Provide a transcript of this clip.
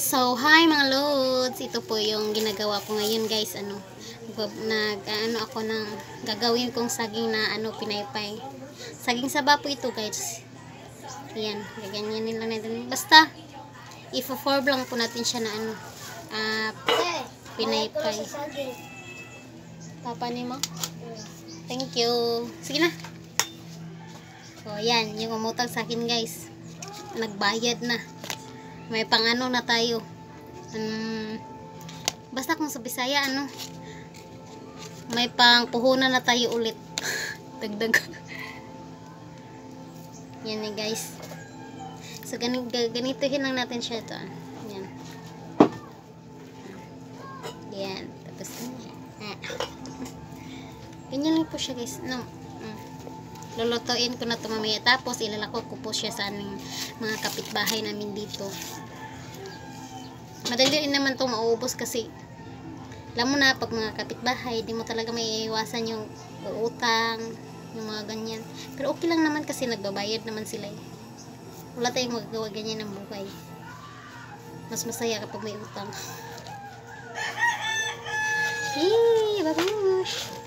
So, hi mga lods. Ito po yung ginagawa ko ngayon, guys. Ako ng gagawin kong saging na pinaypay. Saging saba po ito, guys. Ayan, gaganyanin lang natin. Basta i-form lang po natin siya na pinaypay. Papa ni mo? Thank you. Sige na. So, ayan, yung umutang sa akin, guys. Nagbayad na. May pang-ano na tayo. Basta kung sa Bisaya, may pang-puhunan na tayo ulit. Dagdag. Yan eh, guys. So, ganituhin lang natin siya ito. Yan. Yan. Tapos, ganyan lang po siya, guys. Lulutuin ko na ito mamaya. Tapos, ilalako ko po siya sa aming mga kapitbahay namin dito. Madali rin naman itong mauubos kasi alam mo na, pag mga kapitbahay, di mo talaga may iwasan yung uutang, yung mga ganyan. Pero okay lang naman kasi nagbabayad naman sila eh. Wala tayong magagawa ganyan ng buhay. Mas masaya kapag may utang. Yee! Babush!